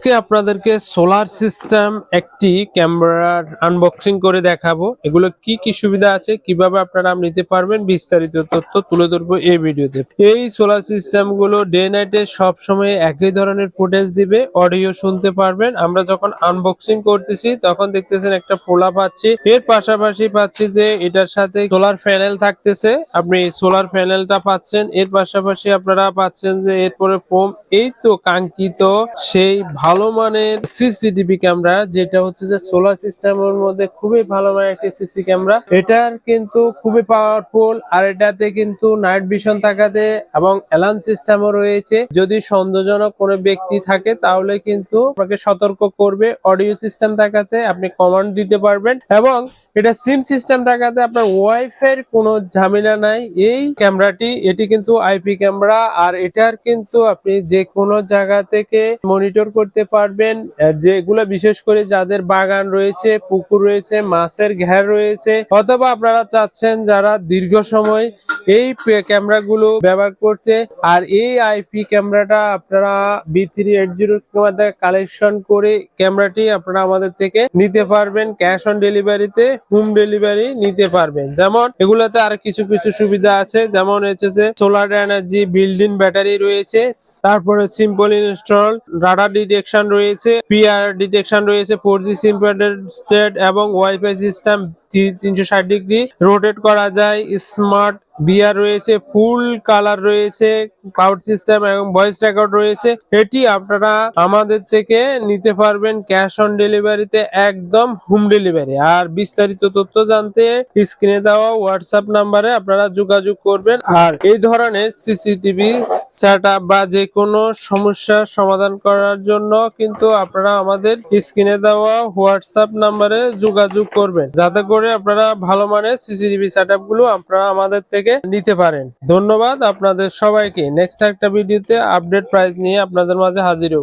আজকে আপনাদেরকে solar system একটি ক্যামেরার আনবক্সিং করে দেখাবো। এগুলো কি কি সুবিধা আছে, কিভাবে আপনারা নিতে পারবেন, বিস্তারিত তথ্য তুলে ধরবো এই ভিডিওতে। এই সোলার সিস্টেম গুলো ডে নাইটে সব সময় একই ধরনের ফুটেজ দিবে, অডিও শুনতে পারবেন। আমরা যখন আনবক্সিং করতেছি তখন দেখতেছেন একটা ফোলা পাচ্ছি, এর পাশাপাশি পাচ্ছি যে এটার সাথে সোলার প্যানেল থাকতেছে, আপনি সোলার প্যানেলটা পাচ্ছেন। এর পাশাপাশি আপনারা পাচ্ছেন যে এরপরে ফোম, এই তো কাঙ্ক্ষিত সেই ভালো মানের সিসিটিভি ক্যামেরা, যেটা হচ্ছে যে সোলার সিস্টেমের মধ্যে খুবই ভালো মানের একটি সিসি ক্যামেরা। এটার কিন্তু খুবই পাওয়ারফুল, আর এটাতে কিন্তু নাইট ভিশন থাকাতে এবং অ্যালার্ম সিস্টেমও রয়েছে। যদি সন্দেহজনক কোনো ব্যক্তি থাকে তাহলে কিন্তু আপনাকে সতর্ক করবে। অডিও সিস্টেম থাকাতে আপনি কমান্ড দিতে পারবেন, এবং এটা সিম সিস্টেম থাকাতে আপনার ওয়াইফাই এর কোনো ঝামেলা নাই। এই ক্যামেরাটি, এটি কিন্তু আইপি ক্যামেরা, আর এটার কিন্তু আপনি যে কোনো জায়গা থেকে মনিটর করতে পারবেন। যেগুলো বিশেষ করে যাদের বাগান রয়েছে, পুকুর রয়েছে, মাছের ঘের রয়েছে, অথবা আপনারা চাচ্ছেন যারা দীর্ঘ সময় এই ক্যামেরাগুলো ব্যবহার করতে, আর এই আইপি ক্যামেরাটা আপনারা B380 মধ্যে কালেকশন করে ক্যামেরাটি আপনারা আমাদের থেকে নিতে পারবেন। ক্যাশ অন ডেলিভারিতে হোম ডেলিভারি নিতে পারবেন। যেমন এগুলোতে আর কিছু কিছু সুবিধা আছে, যেমন হচ্ছে যে সোলার এনার্জি বিল্ডিং ব্যাটারি রয়েছে, তারপরে সিম্পল ইনস্টল রাডার ডিটেকশন রয়েছে, পিআর ডিটেকশন রয়েছে, 4G সিম্পলেটেড স্টেট এবং ওয়াইফাই সিস্টেম 360 ডিগ্রি রোটেট করা যায়, স্মার্ট বিআর রয়েছে, ফুল কালার রয়েছে, ক্লাউড সিস্টেম এবং ভয়েস রেকর্ড রয়েছে। এটি আপনারা আমাদের থেকে নিতে পারবেন ক্যাশ অন ডেলিভারিতে, একদম হোম ডেলিভারি। আর বিস্তারিত তথ্য জানতে স্ক্রিনে দেওয়া হোয়াটসঅ্যাপ নাম্বারে আপনারা যোগাযোগ করবেন। আর এই ধরনের সিসিটিভি সেটআপ বা যে কোনো সমস্যার সমাধান করার জন্য কিন্তু আপনারা আমাদের স্ক্রিনে দেওয়া হোয়াটসঅ্যাপ নাম্বারে যোগাযোগ করবেন, যাতে করে আপনারা ভালো মানের সিসিটিভি সেটআপ গুলো আপনারা আমাদের থেকে নিতে পারেন। ধন্যবাদ আপনাদের সবাইকে। নেক্সট একটা ভিডিওতে আপডেট প্রাইস নিয়ে আপনাদের মাঝে হাজির হব।